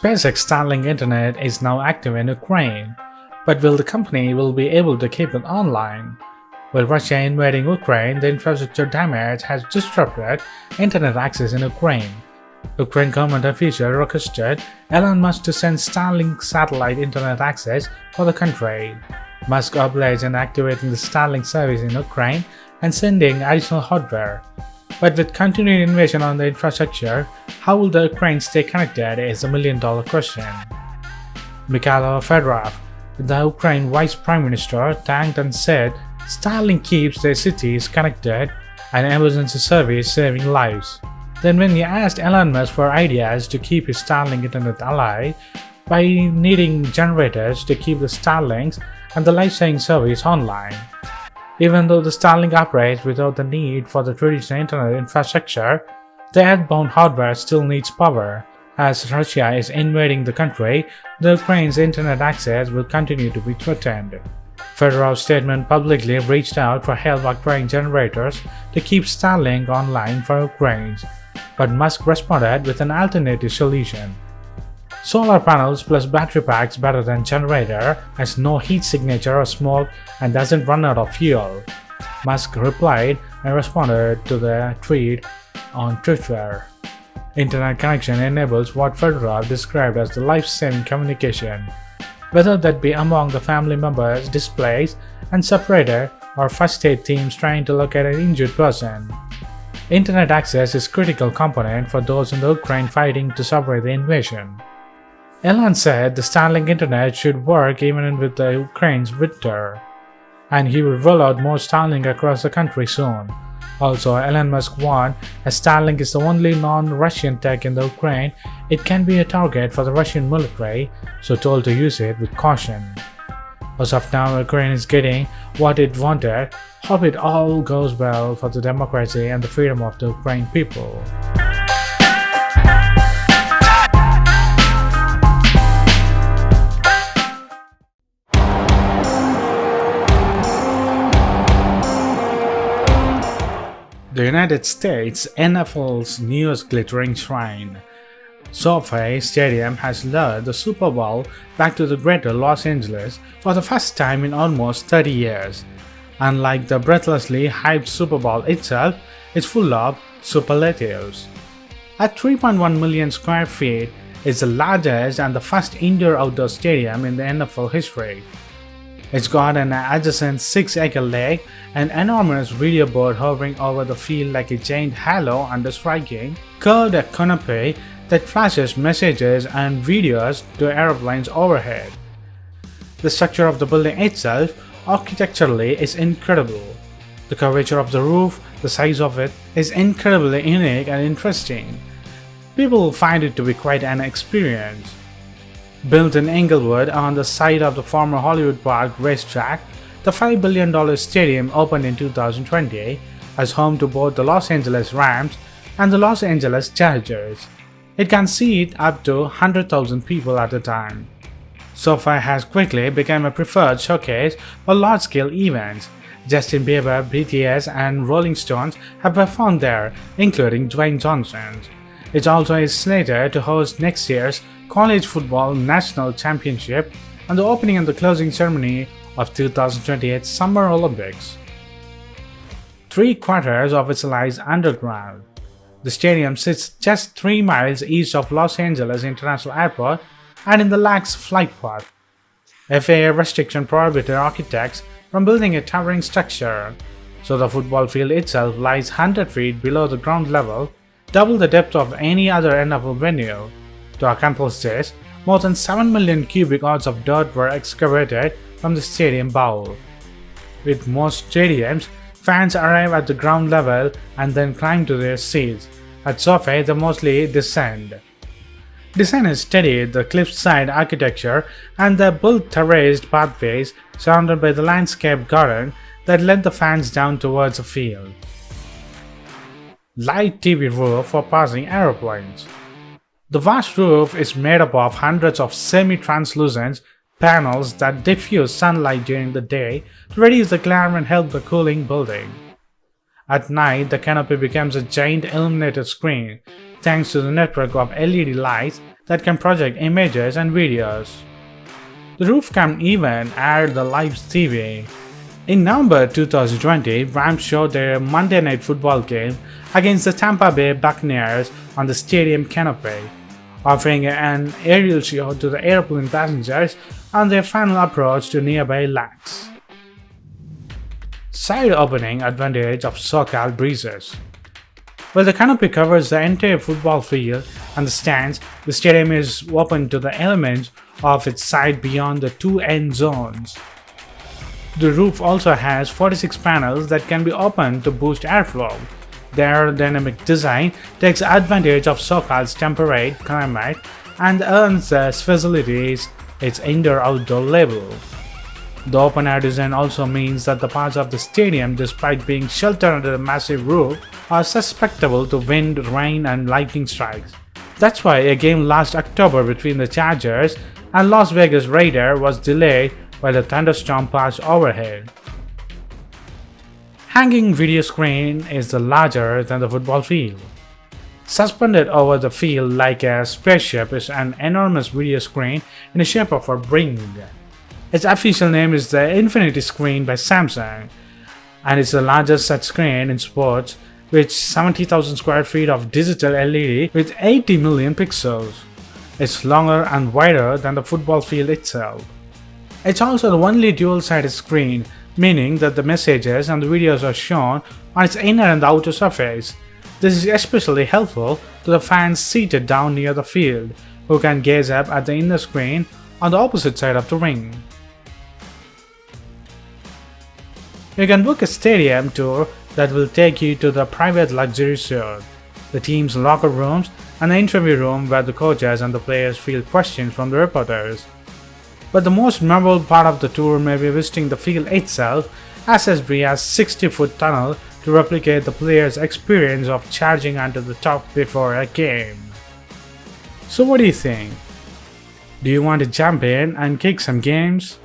SpaceX Starlink internet is now active in Ukraine, but will the company be able to keep it online? With Russia invading Ukraine, the infrastructure damage has disrupted internet access in Ukraine. Ukraine government officials requested Elon Musk to send Starlink satellite internet access for the country. Musk obliged in activating the Starlink service in Ukraine and sending additional hardware. But with continued invasion on the infrastructure, how will the Ukraine stay connected is a million-dollar question. Mikhail Fedorov, the Ukraine Vice Prime Minister, thanked and said Starlink keeps their cities connected and emergency service saving lives. Then when he asked Elon Musk for ideas to keep his Starlink internet alive by needing generators to keep the Starlinks and the life-saving service online. Even though the Starlink operates without the need for the traditional internet infrastructure, the earthbound hardware still needs power. As Russia is invading the country, the Ukraine's internet access will continue to be threatened. Fedorov's statement publicly reached out for help acquiring generators to keep Starlink online for Ukraine, but Musk responded with an alternative solution. Solar panels plus battery packs better than generator, has no heat signature or smoke and doesn't run out of fuel. Musk replied and responded to the tweet on Twitter. Internet connection enables what Fedorov described as the life-saving communication, whether that be among the family members displaced and separated or first aid teams trying to locate an injured person. Internet access is a critical component for those in the Ukraine fighting to survive the invasion. Elon said the Starlink internet should work even with the Ukraine's winter, and he will roll out more Starlink across the country soon. Also, Elon Musk warned, as Starlink is the only non-Russian tech in the Ukraine, it can be a target for the Russian military, so told to use it with caution. As of now, Ukraine is getting what it wanted. Hope it all goes well for the democracy and the freedom of the Ukrainian people. The United States NFL's newest glittering shrine, SoFi Stadium, has lured the Super Bowl back to the greater Los Angeles for the first time in almost 30 years. Unlike the breathlessly hyped Super Bowl itself, it's full of superlatives. At 3.1 million square feet, it's the largest and the first indoor-outdoor stadium in the NFL history. It's got an adjacent 6-acre lake, an enormous video board hovering over the field like a giant halo under striking, curved canopy that flashes messages and videos to aeroplanes overhead. The structure of the building itself, architecturally, is incredible. The curvature of the roof, the size of it, is incredibly unique and interesting. People find it to be quite an experience. Built in Inglewood on the site of the former Hollywood Park racetrack, the $5 billion stadium opened in 2020 as home to both the Los Angeles Rams and the Los Angeles Chargers. It can seat up to 100,000 people at a time. SoFi has quickly become a preferred showcase for large-scale events. Justin Bieber, BTS, and Rolling Stones have performed there, including Dwayne Johnson. It also is slated to host next year's College Football National Championship and the opening and the closing ceremony of 2028 Summer Olympics. 3/4 of it lies underground. The stadium sits just 3 miles east of Los Angeles International Airport and in the lax flight path. FAA restriction prohibited architects from building a towering structure, so the football field itself lies 100 feet below the ground level, double the depth of any other NFL venue. To accomplish this, more than 7 million cubic yards of dirt were excavated from the stadium bowl. With most stadiums, fans arrive at the ground level and then climb to their seats. At SoFi, they mostly descend. Designers studied the cliffside architecture and they built terraced pathways surrounded by the landscape garden that led the fans down towards the field. Light TV roof for passing aeroplanes. The vast roof is made up of hundreds of semi-translucent panels that diffuse sunlight during the day to reduce the glare and help the cooling building. At night, the canopy becomes a giant illuminated screen thanks to the network of LED lights that can project images and videos. The roof can even add the live TV. In November 2020, Rams showed their Monday Night Football game against the Tampa Bay Buccaneers on the stadium canopy, offering an aerial shot to the airplane passengers on their final approach to nearby lakes. Side opening advantage of so-called breezes. While the canopy covers the entire football field and the stands, the stadium is open to the elements of its side beyond the two end zones. The roof also has 46 panels that can be opened to boost airflow. Their dynamic design takes advantage of so-called temperate climate and earns the facilities its indoor-outdoor label. The open-air design also means that the parts of the stadium, despite being sheltered under the massive roof, are susceptible to wind, rain, and lightning strikes. That's why a game last October between the Chargers and Las Vegas Raiders was delayed while a thunderstorm passed overhead. Hanging video screen is larger than the football field. Suspended over the field like a spaceship is an enormous video screen in the shape of a ring. Its official name is the Infinity Screen by Samsung, and it's the largest such screen in sports, with 70,000 square feet of digital LED with 80 million pixels. It's longer and wider than the football field itself. It's also the only dual-sided screen, meaning that the messages and the videos are shown on its inner and outer surface. This is especially helpful to the fans seated down near the field, who can gaze up at the inner screen on the opposite side of the ring. You can book a stadium tour that will take you to the private luxury suite, the team's locker rooms, and the interview room where the coaches and the players field questions from the reporters. But the most memorable part of the tour may be visiting the field itself, as SB's 60-foot tunnel to replicate the players' experience of charging onto the top before a game. So what do you think? Do you want to jump in and kick some games?